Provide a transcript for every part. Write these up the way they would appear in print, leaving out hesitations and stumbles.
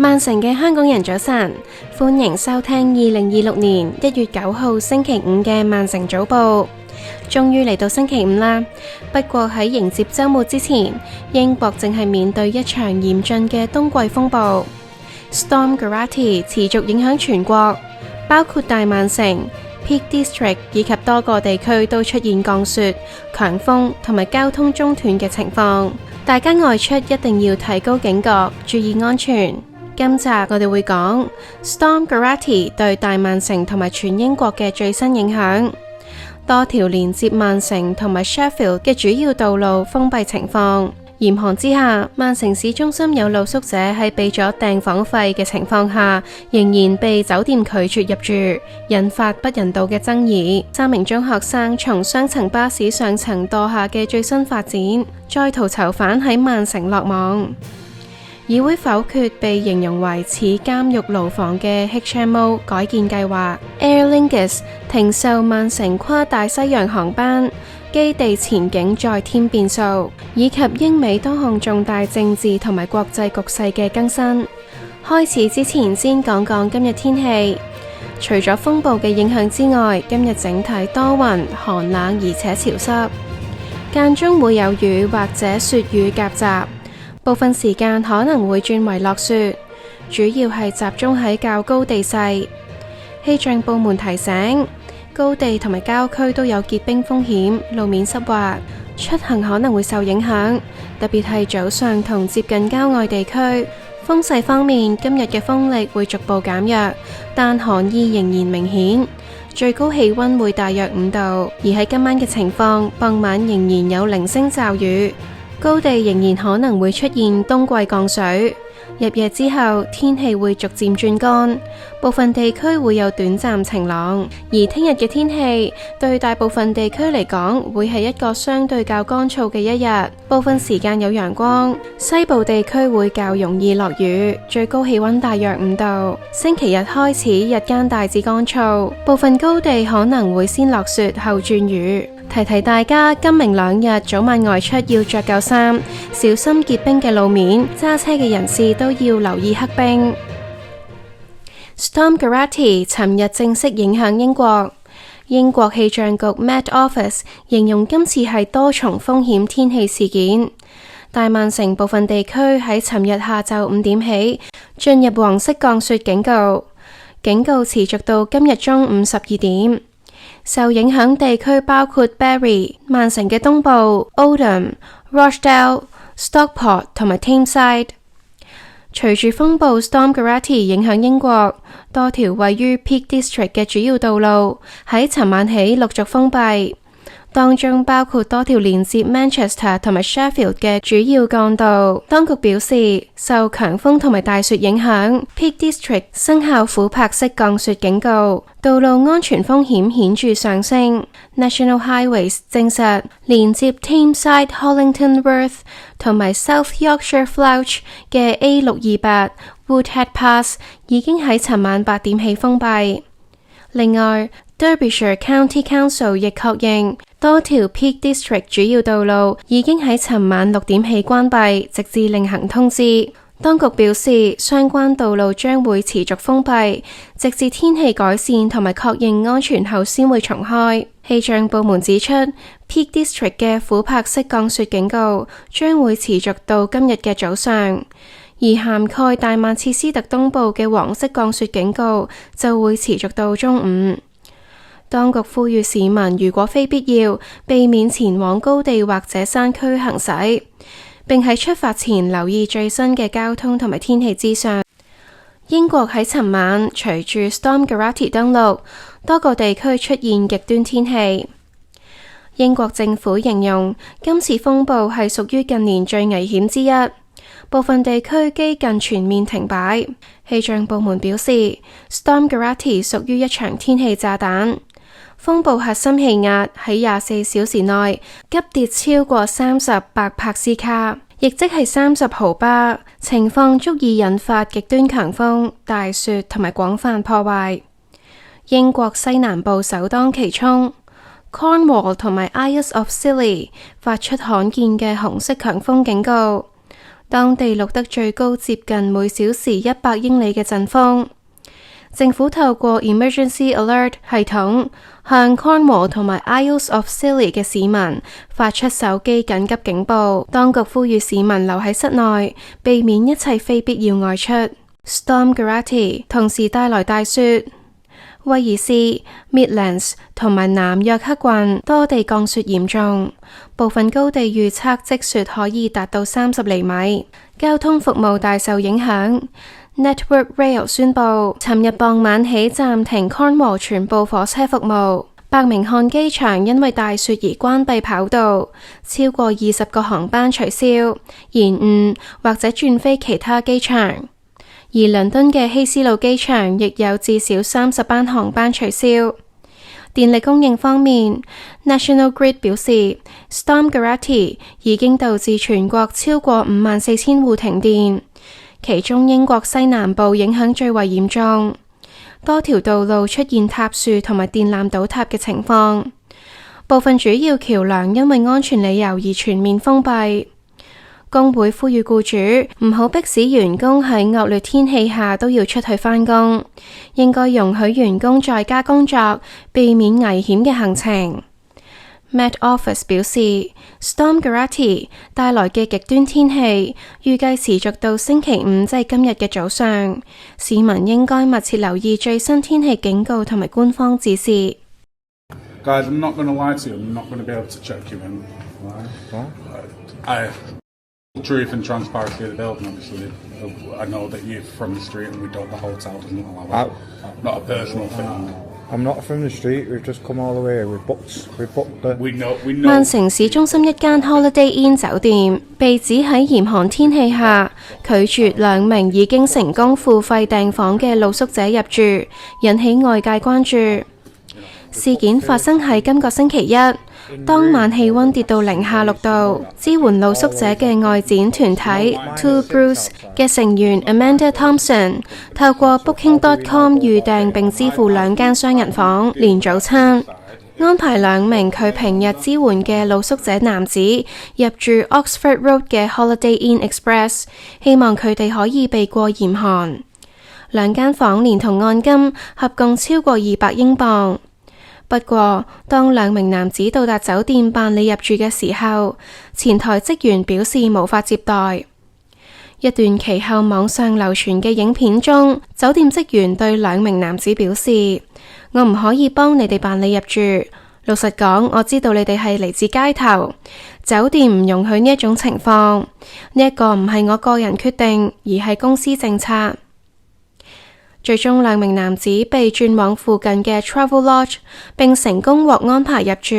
曼城嘅香港人早晨，歡迎收聽2026年1月9號星期五嘅曼城早報。終於嚟到星期五啦，不過喺迎接週末之前，英國正係面對一場嚴峻嘅冬季風暴。Storm Gerati 持續影響全國，包括大曼城、Peak District 以及多個地區都出現降雪、強風同埋交通中斷嘅情況。大家外出一定要提高警覺，注意安全。今集我哋會講 Storm Gerati 對大曼城同埋全英國嘅最新影響，多條連接曼城同埋 Sheffield 嘅主要道路封閉情況。嚴寒之下，曼城市中心有露宿者喺俾咗訂房費嘅情況下，仍然被酒店拒絕入住，引發不人道嘅爭議。3名中學生從雙層巴士上層墮下嘅最新發展，在逃囚犯喺曼城落網。議會否決被形容為似監獄牢房嘅 HMO 改建計劃。Aer Lingus 停售曼城跨大西洋航班，基地前景再添變數，以及英美多項重大政治同埋國際局勢嘅更新。開始之前先講講今日天氣。除咗風暴嘅影響之外，今日整體多雲、寒冷而且潮濕，間中會有雨或者雪雨夾雜。部分時間可能會轉為落雪，主要係集中喺較高地勢。氣象部門提醒，高地同埋郊區都有結冰風險，路面濕滑，出行可能會受影響，特別係早上同接近郊外地區。風勢方面，今日嘅風力會逐步減弱，但寒意仍然明顯，最高氣溫會大約5度。而喺今晚嘅情況，傍晚仍然有零星驟雨。高地仍然可能會出現冬季降水，入夜之後天氣會逐漸轉乾，部分地區會有短暫晴朗。而聽日嘅天氣對大部分地區嚟講會係一個相對較乾燥嘅一日，部分時間有陽光，西部地區會較容易落雨，最高氣溫大約5度。星期日開始日間大致乾燥，部分高地可能會先落雪後轉雨。提提大家，今明2日早晚外出要着夠衫，小心結冰嘅路面，揸車嘅人士都要留意黑冰。Storm Gerati 尋日正式影響英國，英國氣象局 Met Office 形容今次係多重風險天氣事件。大曼城部分地區喺尋日下晝5點起進入黃色降雪警告，警告持續到今日中午12點。受影響地區包括 Bury、曼城嘅東部、Oldham、Rochdale、Stockport 同埋 Tameside。隨住風暴 Storm Gerati 影響英國，多條位於 Peak District 嘅主要道路喺尋晚起陸續封閉，當中包括多條連接 Manchester 同埋 Sheffield 嘅主要幹道。當局表示，受強風同埋大雪影響， Peak District 生效琥珀色降雪警告，道路安全風險顯著上升。National Highways 證實，連接 Tameside、Hollington Worth 同埋 South Yorkshire Flouch 嘅 A628 Woodhead Pass 已經喺尋晚8點起封閉。另外，Derbyshire County Council 亦確認，多條 Peak District 主要道路已經喺尋晚6點起關閉，直至另行通知。當局表示，相關道路將會持續封閉，直至天氣改善同埋確認安全後先會重開。氣象部門指出， Peak District 嘅琥珀色降雪警告將會持續到今日嘅早上，而涵蓋大曼徹斯特東部嘅黃色降雪警告就會持續到中午。當局呼籲市民如果非必要，避免前往高地或者山區行駛，並喺出發前留意最新嘅交通同埋天氣資訊。英國喺尋晚隨住 Storm Gerati 登陸，多個地區出現極端天氣。英國政府形容今次風暴係屬於近年最危險之一，部分地區幾近全面停擺。氣象部門表示， Storm Gerati 屬於一場天氣炸彈。風暴核心氣壓喺24小時內急跌超過30百帕斯卡，亦即係30毫巴，情況足以引發極端強風、大雪同埋廣泛破壞。英國西南部首當其衝， Cornwall 同埋 Isles of Scilly 發出罕見嘅紅色強風警告。當地錄得最高接近每小時100英里嘅陣風。政府透過 Emergency Alert 系統向 Cornwall 同埋 Isles of Scilly 嘅市民發出手機緊急警報，當局呼籲市民留喺室內，避免一切非必要外出。Storm Gerati 同時帶來大雪，威爾斯、Midlands 同埋南約克郡多地降雪嚴重，部分高地預測積雪可以達到30厘米，交通服務大受影響。Network Rail 宣布，尋日傍晚起暫停 Cornwall 全部火車服務。伯明翰機場因為大雪而關閉跑道，超過20個航班取消、延誤或者轉飛其他機場。而倫敦嘅希斯路機場亦有至少30班航班取消。電力供應方面 ，National Grid 表示 ，Storm Gerati 已經導致全國超過54,000戶停電。其中英國西南部影響最為嚴重，多條道路出現塌樹同埋電纜倒塌嘅情況，部分主要橋樑因為安全理由而全面封閉。工會呼籲僱主唔好迫使員工喺惡劣天氣下都要出去返工，應該容許員工在家工作，避免危險嘅行程。Met Office 表示 ，Storm Gerati 帶來嘅極端天氣預計持續到星期五，即係今日嘅早上。市民應該密切留意最新天氣警告同埋官方指示。Guys, I'm not going to lie to you. I'm not going to be able to check you in. Truth and transparency of the building, obviously. I know that you're from the street and we don't. The hotel doesn't allow it. Not a personal thing.I'm not from the street. We've just come all the way. We've booked the. We know. 曼城市中心一間 Holiday Inn 酒店被指喺嚴寒天氣下拒絕2名已經成功付費訂房嘅露宿者入住，引起外界關注。事件發生喺今個星期一，當晚氣溫跌到-6度。支援露宿者嘅外展團體 Two Brews 嘅成員 Amanda Thompson 透過 Booking.com 預訂並支付2間雙人房連早餐，安排2名佢平日支援嘅露宿者男子入住 Oxford Road 嘅 Holiday Inn Express， 希望佢哋可以避過嚴寒。2間房連同按金合共超過200英鎊。不過，當2名男子到達酒店辦理入住嘅時候，前台職員表示無法接待。一段其後網上流傳嘅影片中，酒店職員對2名男子表示：我唔可以幫你哋辦理入住。老實講，我知道你哋係嚟自街頭，酒店唔容許呢一種情況。呢一個唔係我個人決定，而係公司政策。最終2名男子被轉往附近嘅 Travel Lodge， 並成功獲安排入住。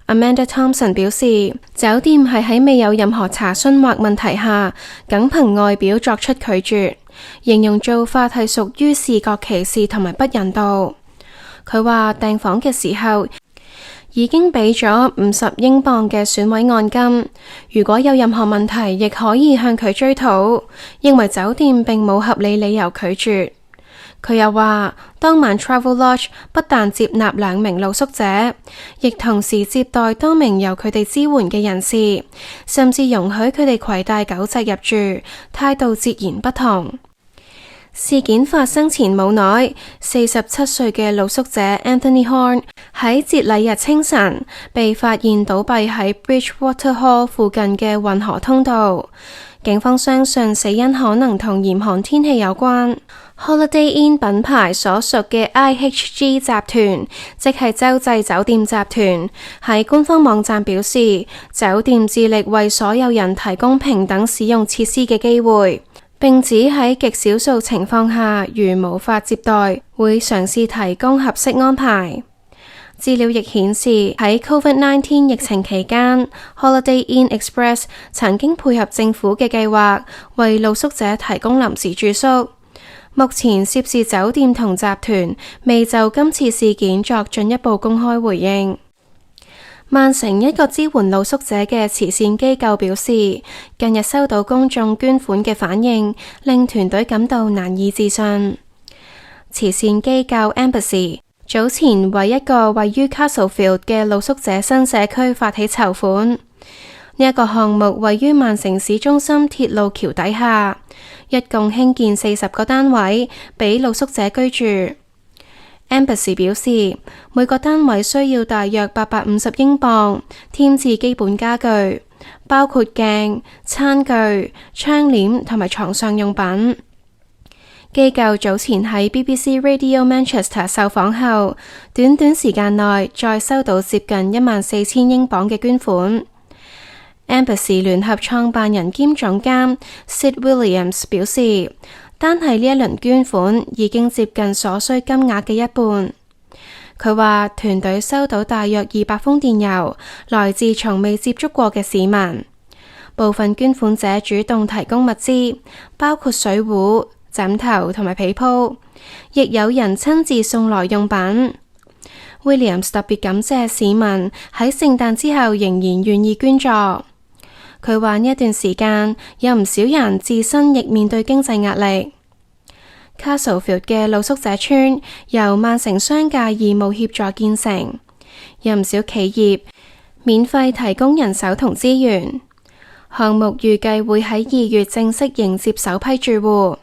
Amanda Thompson 表示，酒店係喺未有任何查詢或問題下，僅憑外表作出拒絕，形容做法係屬於視覺歧視同埋不人道。佢話訂房嘅時候已經俾咗50英鎊嘅損毀按金，如果有任何問題，亦可以向佢追討，認為酒店並冇合理理由拒絕。佢又話，當晚 Travel Lodge 不但接納2名露宿者，亦同時接待多名由佢哋支援嘅人士，甚至容許佢哋攜帶狗隻入住，態度截然不同。事件發生前冇耐，47歲嘅露宿者 Anthony Horn 喺節禮日清晨被發現倒斃喺 Bridgewater Hall 附近嘅運河通道。警方相信死因可能同嚴寒天氣有關。Holiday Inn 品牌所屬嘅 IHG 集團，即係洲際酒店集團，喺官方網站表示，酒店致力為所有人提供平等使用設施嘅機會。並指喺極少數情況下，如無法接待，會嘗試提供合適安排。資料亦顯示喺 COVID-19 疫情期間 ，Holiday Inn Express 曾經配合政府嘅計劃，為露宿者提供臨時住宿。目前涉事酒店同集團未就今次事件作進一步公開回應。曼城一個支援露宿者嘅慈善機構表示，近日收到公眾捐款嘅反應，令團隊感到難以置信。慈善機構 Embassy 早前為一個位於 Castlefield 嘅露宿者新社區發起籌款。呢一個項目位於曼城市中心鐵路橋底下，一共興建40個單位俾露宿者居住。Embassy 表示，每個單位需要大約850英鎊，添置基本家具，包括鏡、餐具、窗簾同埋床上用品。機構早前喺 BBC Radio Manchester 受訪後，短短時間內再收到接近14000英鎊嘅捐款。Embassy 聯合創辦人兼總監 Sid Williams 表示，單係呢一輪捐款已經接近所需金額嘅一半。佢話團隊收到大約200封電郵，來自從未接觸過嘅市民。部分捐款者主動提供物資，包括水壺、枕頭同埋被鋪，亦有人親自送來用品。Williams 特別感謝市民喺聖誕之後仍然願意捐助。佢話呢一段時間有唔少人自身亦面對經濟壓力。Castlefield 嘅露宿者村由曼城商界義務協助建成，有唔少企業免費提供人手同資源。項目預計會喺2月正式迎接首批住戶。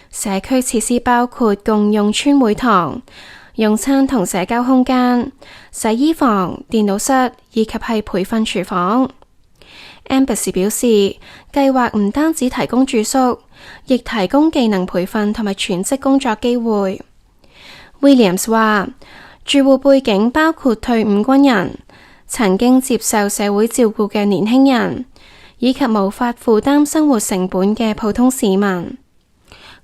社區設施包括共用村會堂、用餐同社交空間、洗衣房、電腦室以及係培訓廚房。Embassy 表示，計劃唔單止提供住宿，亦提供技能培訓同埋全職工作機會。Williams 話，住戶背景包括退伍軍人、曾經接受社會照顧嘅年輕人，以及無法負擔生活成本嘅普通市民。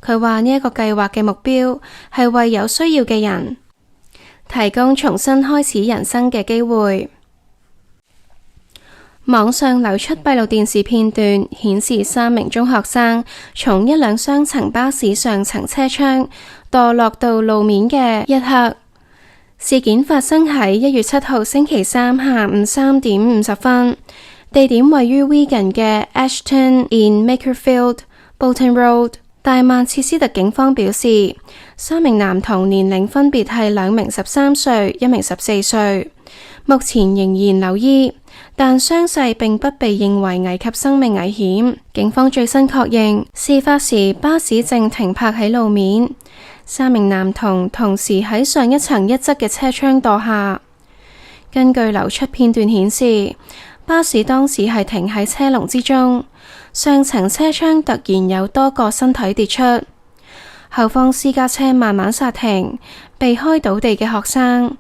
佢話呢一個計劃嘅目標係為有需要嘅人提供重新開始人生嘅機會。網上流出閉路電視片段，顯示3名中學生從一輛雙層巴士上層車窗墮落到路面嘅一刻。事件發生喺1月7號星期三下午3點50分，地點位於 Wigan 嘅 Ashton in Makerfield、Bolton Road。大曼徹斯特警方表示，3名男童年齡分別係2名13歲、1名14歲，目前仍然留醫，但傷勢並不被認為危及生命危險。警方最新確認，事發時巴士正停泊喺路面，3名男童同時喺上一層一側嘅車窗墮下。根據流出片段顯示，巴士當時係停喺車龍之中，上層車窗突然有多個身體跌出，後方私家車慢慢剎停，避開倒地嘅學生。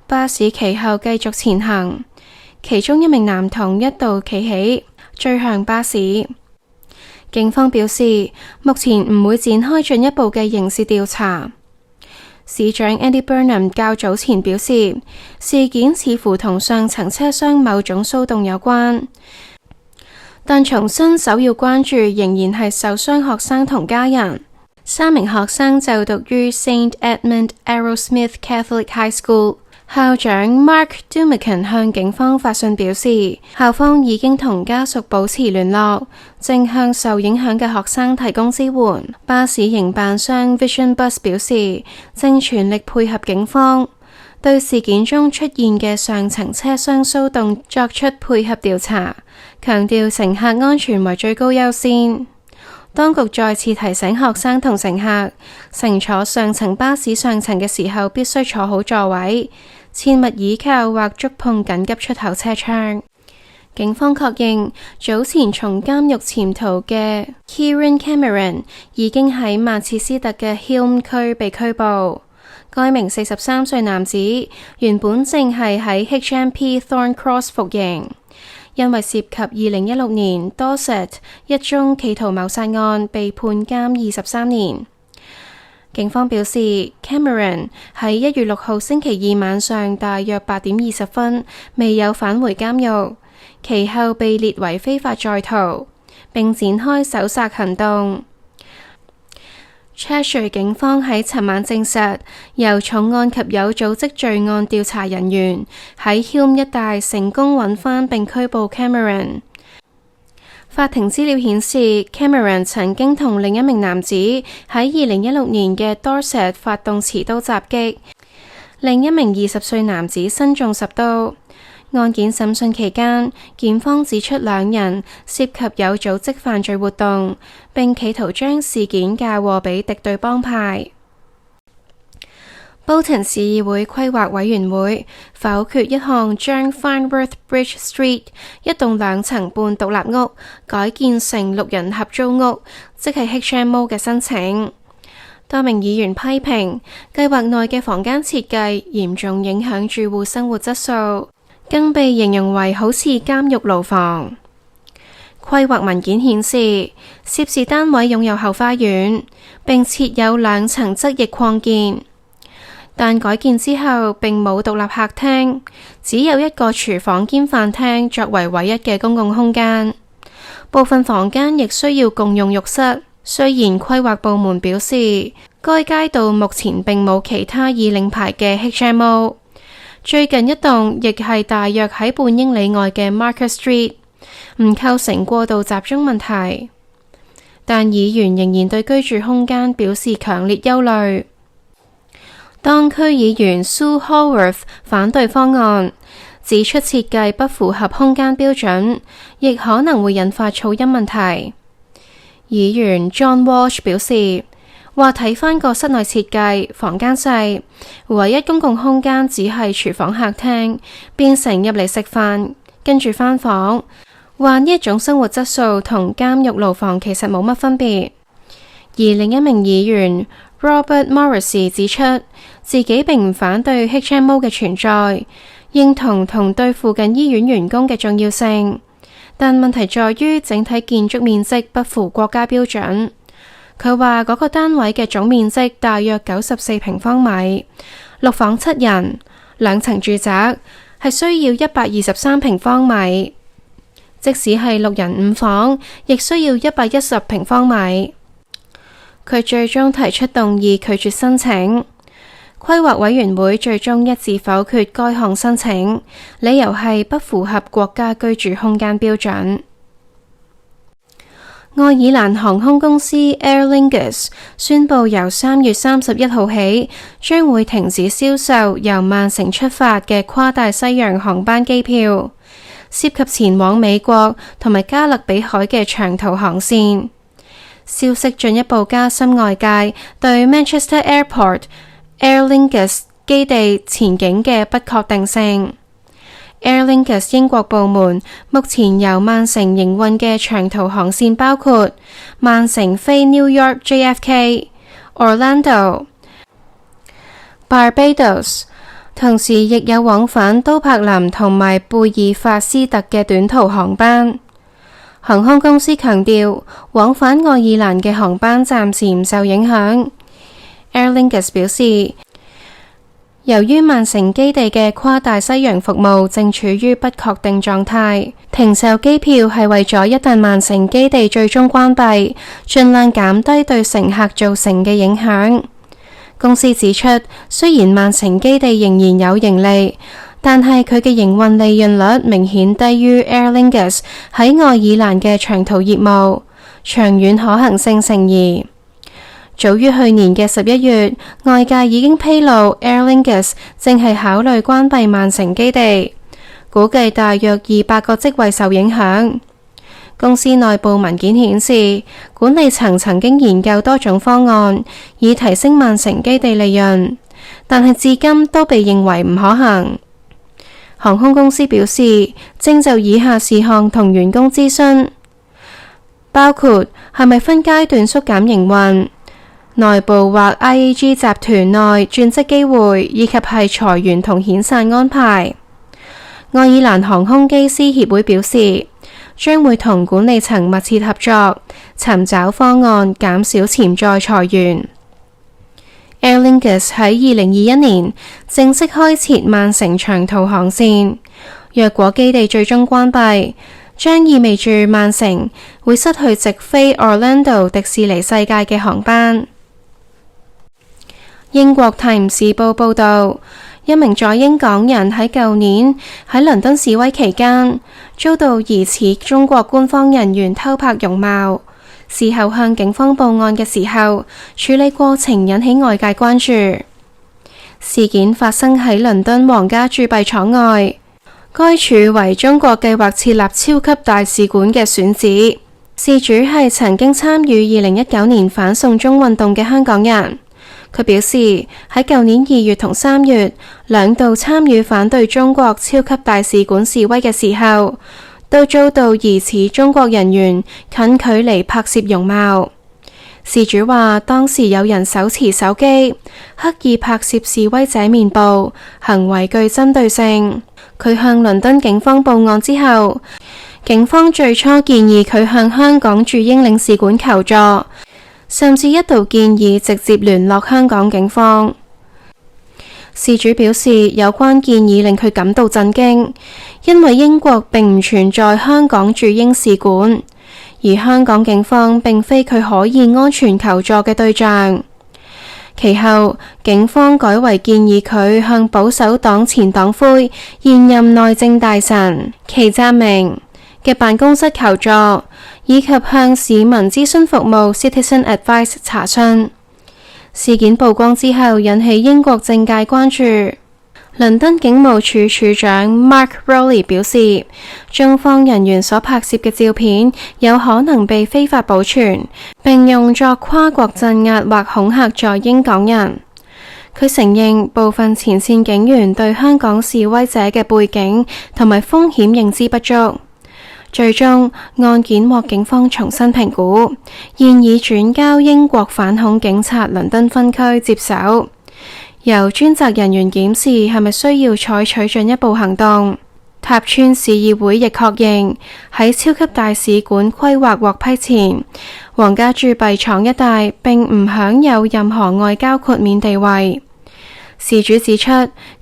巴士其後繼續前行，其中1名男童一度企起，追向巴士。警方表示，目前唔會展開進一步嘅刑事調查。市長 Andy Burnham 較早前表示，事件似乎同上層車廂某種騷動有關，但重申首要關注仍然係受傷學生同家人。3名學生就讀於 St Edmund Arrowsmith Catholic High School。校長 Mark Dumican 向警方發信表示，校方已經同家屬保持聯絡，正向受影響嘅學生提供支援。巴士營辦商 Vision Bus 表示，正全力配合警方，對事件中出現嘅上層車廂騷動作出配合調查，強調乘客安全為最高優先。當局再次提醒學生同乘客，乘坐上層巴士上層嘅時候必須坐好座位，切勿倚靠或觸碰緊急出口車窗。警方確認，早前從監獄潛逃嘅 Kieran Cameron 已經喺曼徹斯特嘅 Hulme 區被拘捕。該名43歲男子原本正係喺 HMP Thorncross 服刑，因為涉及2016年 Dorset 一宗企圖謀殺案被判監23年。警方表示 Cameron 喺1月6號星期二晚上大約8點20分未有返回監獄，其後被列為非法在逃，並展開搜查行動。Cheshire 警方喺尋晚證實，由重案及有組織罪案調查人員喺 Hulme 一帶成功揾返並拘捕 Cameron。法庭資料顯示 Cameron 曾經同另一名男子喺2016年嘅 Dorset 發動持刀襲擊，另一名20歲男子身中10刀。案件審訊期間，檢方指出兩人涉及有組織犯罪活動，並企圖將事件嫁禍俾敵對幫派。Bolton 市議會規劃委員會否決一項將 Farnworth Bridge Street 一棟2層半獨立屋改建成6人合租屋，即係 HMO 嘅申請。多名議員批評計劃內嘅房間設計嚴重影響住戶生活質素，更被形容為好似監獄牢房。規劃文件顯示，涉事單位擁有後花園，並設有2層側翼擴建，但改建之後並冇獨立客廳，只有一個廚房兼飯廳作為唯一嘅公共空間。部分房間亦需要共用浴室。雖然規劃部門表示，該街道目前並冇其他已領牌嘅 HMO， 最近一棟亦係大約喺半英里外嘅 Market Street， 唔構成過度集中問題。但議員仍然對居住空間表示強烈憂慮。當區議員 Sue Haworth 反對方案，指出設計不符合空間標準，亦可能會引發噪音問題。議員 John Walsh 表示，話睇返個室內設計，房間細，唯一公共空間只係廚房客廳，變成入嚟食飯，跟住返房。話呢一種生活質素同監獄牢房其實冇乜分別。而另一名議員 Robert Morrissey 指出，自己並唔反對 HMO 嘅存在，認同對附近醫院員工嘅重要性。但問題在於整體建築面積不符國家標準。佢話嗰個單位嘅總面積大約94平方米，6房7人，2層住宅係需要123平方米，即使係6人5房，亦需要110平方米。佢最終提出動議拒絕申請。規劃委員會最終一致否決該項申請，理由係不符合國家居住空間標準。愛爾蘭航空公司 Aer Lingus 宣布由3月31號起，將會停止銷售由曼城出發嘅跨大西洋航班機票，涉及前往美國同埋加勒比海嘅長途航線。消息進一步加深外界對 Manchester Airport、Aer Lingus 基地前景嘅不確定性。Aer Lingus 英國部門目前由曼城營運嘅長途航線包括曼城飛 New York JFK、Orlando、Barbados， 同時亦有往返都柏林同埋貝爾法斯特嘅短途航班。航空公司強調，往返愛爾蘭嘅航班暫時唔受影響。Aer Lingus 表示，由於曼城基地嘅跨大西洋服務正處於不確定狀態，停售機票係為咗一旦曼城基地最終關閉，盡量減低對乘客造成嘅影響。公司指出，雖然曼城基地仍然有盈利，但係佢嘅營運利潤率明顯低於 Aer Lingus 喺愛爾蘭嘅長途業務，長遠可行性成疑。早於去年嘅11月，外界已經披露 Aer Lingus 正係考慮關閉曼城基地，估計大約200個職位受影響。公司內部文件顯示，管理層曾經研究多種方案，以提升曼城基地利潤，但係至今都被認為唔可行。航空公司表示，正就以下事項同員工諮詢，包括係咪分階段縮減營運、內部或 IAG 集團內轉職機會，以及係裁員同遣散安排。愛爾蘭航空機師協會表示，將會同管理層密切合作，尋找方案減少潛在裁員。Aer Lingus 喺2021年正式開設曼城長途航線，若果基地最終關閉，將意味住曼城會失去直飛 Orlando 迪士尼世界嘅航班。英國泰晤士報報道，一名在英港人喺舊年喺倫敦示威期間遭到疑似中國官方人員偷拍容貌，事後向警方報案嘅時候，處理過程引起外界關注。事件發生喺倫敦皇家鑄幣廠外，該處為中國計劃設立超級大使館嘅選址。事主係曾經參與2019年反送中運動嘅香港人。佢表示喺舊年2月同3月兩度參與反對中國超級大使館示威嘅時候，都遭到疑似中國人員近距離拍攝容貌。事主話當時有人手持手機刻意拍攝示威者面部，行為具針對性。佢向倫敦警方報案之後，警方最初建議佢向香港駐英領事館求助，甚至一度建議直接聯絡香港警方。事主表示有關建議令佢感到震驚，因為英國並唔存在香港駐英使館，而香港警方並非佢可以安全求助嘅對象。其後，警方改為建議佢向保守黨前黨魁、現任內政大臣祁澤明嘅辦公室求助，以及向市民諮詢服務 Citizen Advice 查詢。事件曝光之後，引起英國政界關注。倫敦警務處處長 Mark Rowley 表示，中方人員所拍攝嘅照片有可能被非法保存，並用作跨國鎮壓或恐嚇在英港人。佢承認部分前線警員對香港示威者嘅背景同埋風險認知不足。最終案件獲警方重新評估，現已轉交英國反恐警察倫敦分區接手，由專責人員檢視係咪需要採取進一步行動。塔村市議會亦確認喺超級大使館規劃獲批前，皇家鑄幣廠一帶並唔享有任何外交豁免地位。事主指出，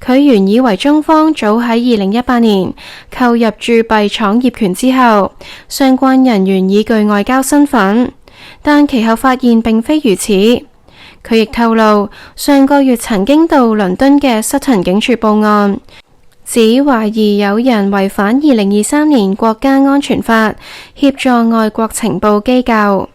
佢原以為中方早喺2018年購入鑄幣廠業權之後，相關人員已具外交身份，但其後發現並非如此。佢亦透露，上個月曾經到倫敦嘅失頓警署報案，指懷疑有人違反2023年國家安全法，協助外國情報機構。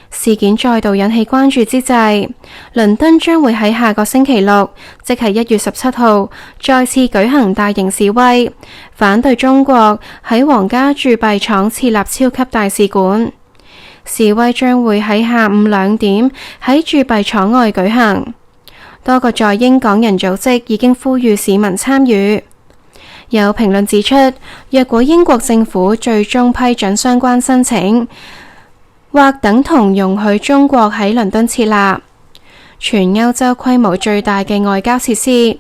事件再度引起關注之際，倫敦將會喺下個星期六，即係1月17號，再次舉行大型示威，反對中國喺皇家鑄幣廠設立超級大使館。示威將會喺下午2點喺鑄幣廠外舉行。多個在英港人組織已經呼籲市民參與。有評論指出，若果英國政府最終批准相關申請，或等同容許中國喺倫敦設立全歐洲規模最大嘅外交設施，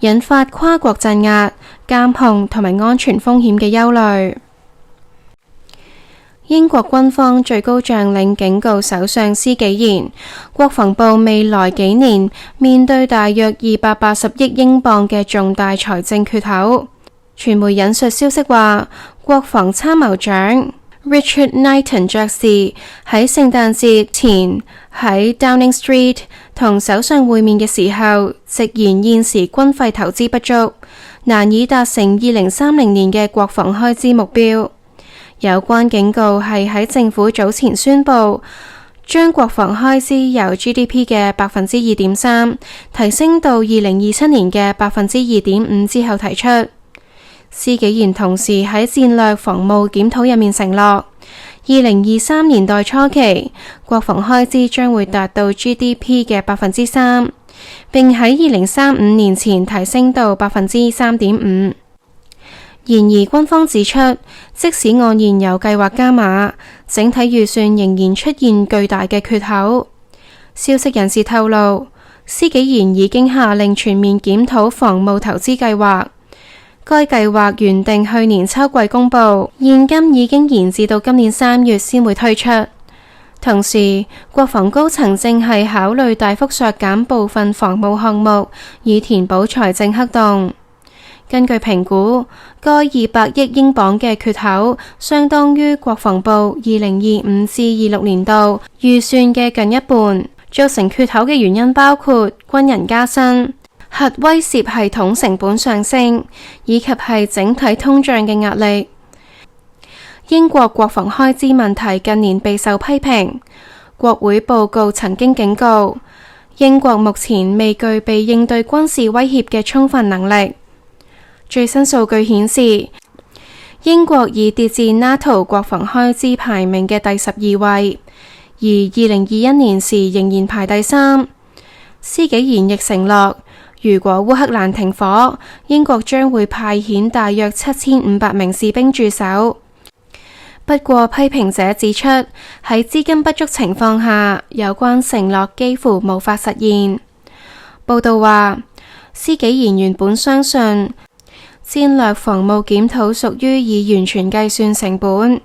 引發跨國鎮壓、監控同埋安全風險嘅憂慮。英國軍方最高將領警告首相施紀賢，國防部未來幾年面對大約280億英鎊嘅重大財政缺口。傳媒引述消息話，國防參謀長Richard Knighton 爵士喺聖誕節前喺 Downing Street 同首相會面嘅時候，直言現時軍費投資不足，難以達成2030年嘅國防開支目標。有關警告係喺政府早前宣布將國防開支由 GDP 嘅 2.3% 提升到2027年嘅 2.5% 之後提出。施紀賢同時喺戰略防務檢討入面承諾，2023年代初期國防開支將會達到 GDP 嘅 3%，並喺2035年前提升到 3.5%。然而軍方指出，即使按現有計劃加碼，整體預算仍然出現巨大嘅缺口。消息人士透露，施紀賢已經下令全面檢討防務投資計劃。該計劃原定去年秋季公布，現今已經延至到今年3月先會推出。同時，國防高層正係考慮大幅削減部分防務項目，以填補財政黑洞。根據評估，該200億英鎊嘅缺口，相當於國防部2025至26年度預算嘅近一半。造成缺口嘅原因包括軍人加薪、核威懾系統成本上升，以及係整體通脹嘅壓力。英國國防開支問題近年備受批評，國會報告曾經警告，英國目前未具備應對軍事威脅嘅充分能力。最新數據顯示，英國已跌至 NATO 國防開支排名嘅第12位，而2021年時仍然排第3。施紀賢亦承諾，如果烏克蘭停火，英國將會派遣大約7500名士兵駐守。不過批評者指出，喺資金不足情況下，有關承諾幾乎無法實現。報道話，施紀賢原本相信戰略防務檢討屬於已完全計算成本。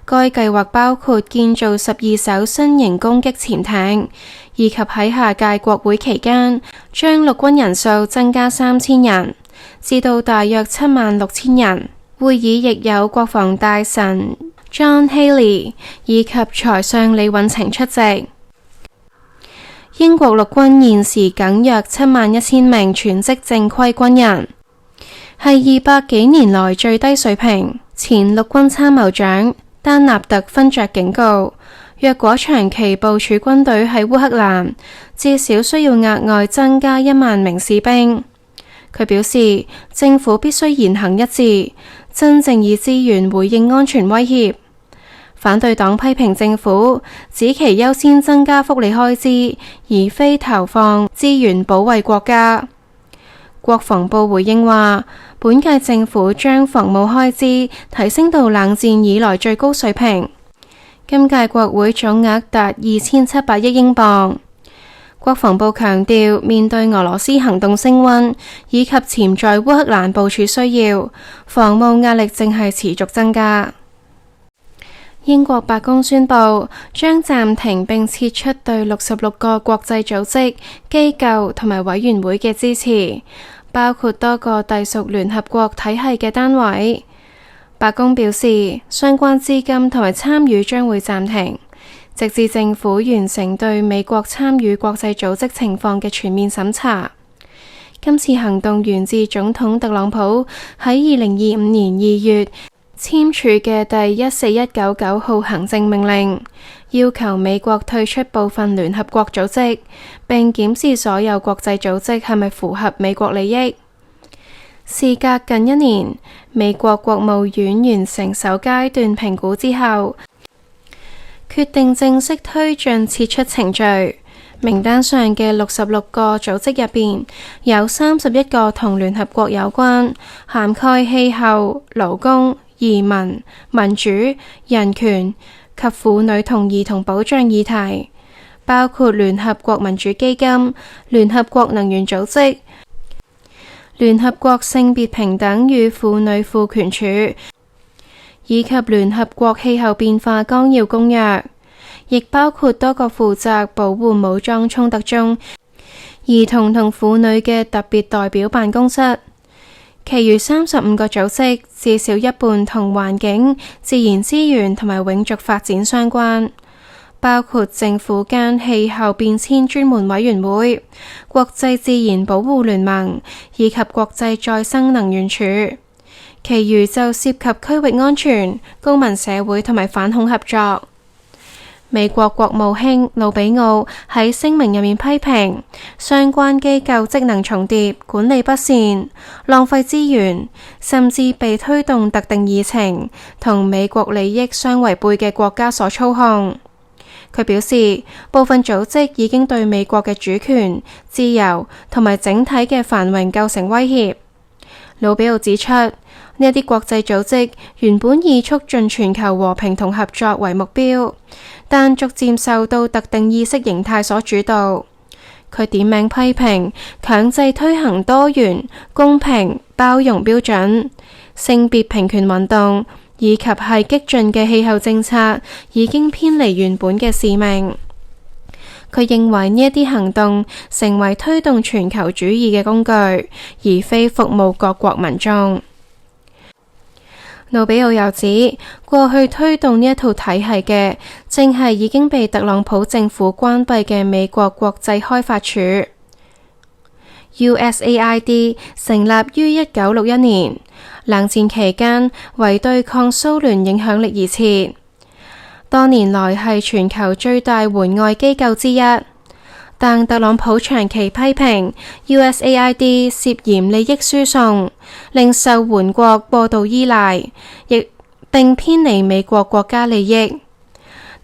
該計劃包括建造12艘新型攻擊潛艇，以及喺下屆國會期間將陸軍人數增加3000人，至到大約76000人。會議亦有國防大臣 John Healey 以及財相李允晴出席。英國陸軍現時僅約71000名全職正規軍人，係200幾年來最低水平。前陸軍參謀長丹納特勳爵警告，若果長期部署軍隊喺烏克蘭，至少需要額外增加1萬名士兵。佢表示，政府必須言行一致，真正以資源回應安全威脅。反對黨批評政府，指其優先增加福利開支，而非投放資源保衛國家。國防部回應話，本屆政府將防務開支提升到冷戰以來最高水平。今屆國會總額達2700億英鎊。國防部強調，面對俄羅斯行動升溫以及潛在烏克蘭部署需要，防務壓力正係持續增加。英國白宮宣布將暫停並撤出對66個國際組織、機構同埋委員會嘅支持，包括多個隸屬聯合國體系嘅單位。白宮表示，相關資金同埋參與將會暫停，直至政府完成對美國參與國際組織情況嘅全面審查。今次行動源自總統特朗普喺2025年2月簽署嘅第14199號行政命令，要求美國退出部分聯合國組織，並檢視所有國際組織係咪符合美國利益。事隔近1年，美國國務院完成首階段評估之後，決定正式推進撤出程序。名單上嘅66個組織入邊，有31個同聯合國有關，涵蓋氣候、勞工、移民、民主、人權及婦女同兒童保障議題，包括聯合國民主基金、聯合國能源組織、聯合國性別平等與婦女賦權處，以及聯合國氣候變化綱要公約，亦包括多個負責保護武裝衝突中兒童同婦女嘅特別代表辦公室。其餘35個組織，至少一半同環境、自然資源同埋永續發展相關，包括政府間氣候變遷專門委員會、國際自然保護聯盟以及國際再生能源署。其餘就涉及區域安全、公民社會同埋反恐合作。美國國務卿魯比奧喺聲明入面批評相關機構職能重疊、管理不善、浪費資源，甚至被推動特定議程同美國利益相違背嘅國家所操控。佢表示，部分組織已經對美國嘅主權、自由同埋整體嘅繁榮構成威脅。魯比奧指出，呢一啲國際組織原本以促進全球和平同合作為目標，但逐漸受到特定意識形態所主導。佢點名批評強制推行多元、公平、包容標準、性別平權運動以及係激進嘅氣候政策，已經偏離原本嘅使命。佢認為呢一啲行動成為推動全球主義嘅工具，而非服務各國民眾。魯比奧又指，過去推動呢一套體系嘅，正係已經被特朗普政府關閉嘅美國國際開發署 USAID， 成立於1961年，冷戰期間為對抗蘇聯影響力而設，多年來係全球最大援外機構之一。但特朗普長期批評 USAID 涉嫌利益輸送，令受援國過度依賴，並偏離美國國家利益。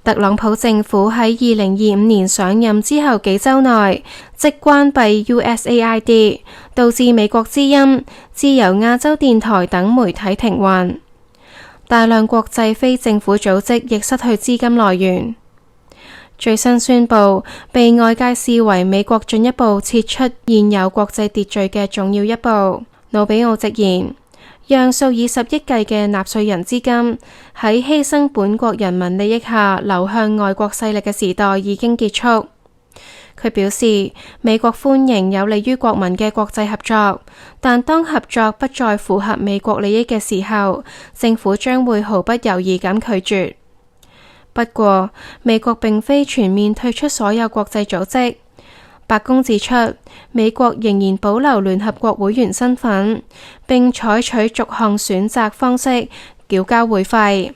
特朗普政府喺2025年上任之後幾週內即關閉 USAID， 導致美國之音、自由亞洲電台等媒體停運。大量國際非政府組織亦失去資金來源。最新宣布被外界視為美國進一步撤出現有國際秩序嘅重要一步。努比奧直言，讓數以十億計嘅納稅人資金喺犧牲本國人民利益下流向外國勢力嘅時代已經結束。佢表示，美國歡迎有利於國民嘅國際合作，但當合作不再符合美國利益嘅時候，政府將會毫不猶豫咁拒絕。不過，美國並非全面退出所有國際組織。白宮指出，美國仍然保留聯合國會員身份，並採取逐項選擇方式繳交會費，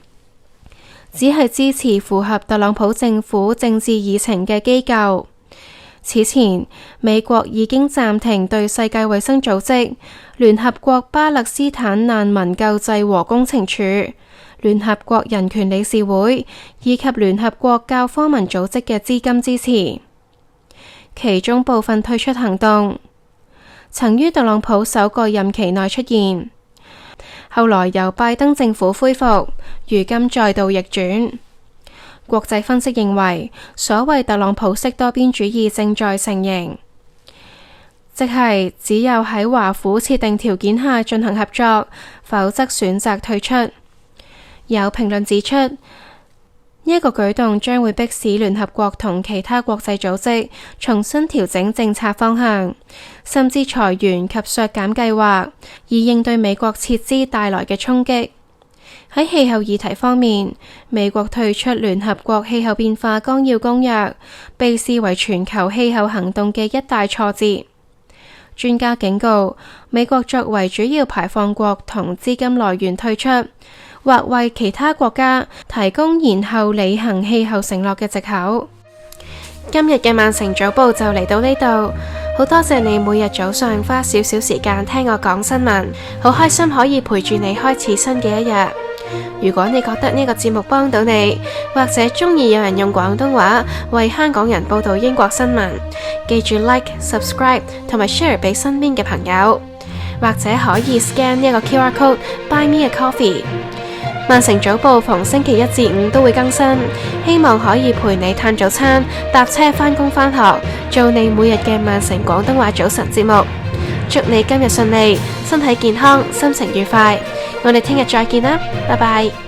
只係支持符合特朗普政府政治議程嘅機構。此前，美國已經暫停對世界衛生組織、聯合國巴勒斯坦難民救濟和工程處、聯合國人權理事會以及聯合國教科文組織嘅資金支持。其中部分退出行動曾於特朗普首個任期內出現，後來由拜登政府恢復，如今再度逆轉。國際分析認為，所謂特朗普式多邊主義正在成形，即係只有喺華府設定條件下進行合作，否則選擇退出。有評論指出，呢一個舉動將會迫使聯合國同其他國際組織重新調整政策方向，甚至裁員及削減計劃，以應對美國撤資帶來嘅衝擊。喺氣候議題方面，美國退出聯合國氣候變化綱要公約，被視為全球氣候行動嘅一大挫折。專家警告，美國作為主要排放國同資金來源退出，或為其他國家提供延後履行氣候承諾嘅藉口。今日嘅曼城早報就嚟到呢度，好多謝你每日早上花少少時間聽我講新聞，好開心可以陪住你開始新嘅一日。如果你覺得呢個節目幫到你，或者中意有人用廣東話為香港人報道英國新聞，記住 like、subscribe 同埋 share 俾身邊嘅朋友，或者可以 scan 呢個 QR code Buy Me a Coffee。曼城早報逢星期一至五都會更新，希望可以陪你嘆早餐、搭車返工返學，做你每日嘅曼城廣東話早晨節目。祝你今日順利，身體健康，心情愉快。我哋聽日再見啦，拜拜。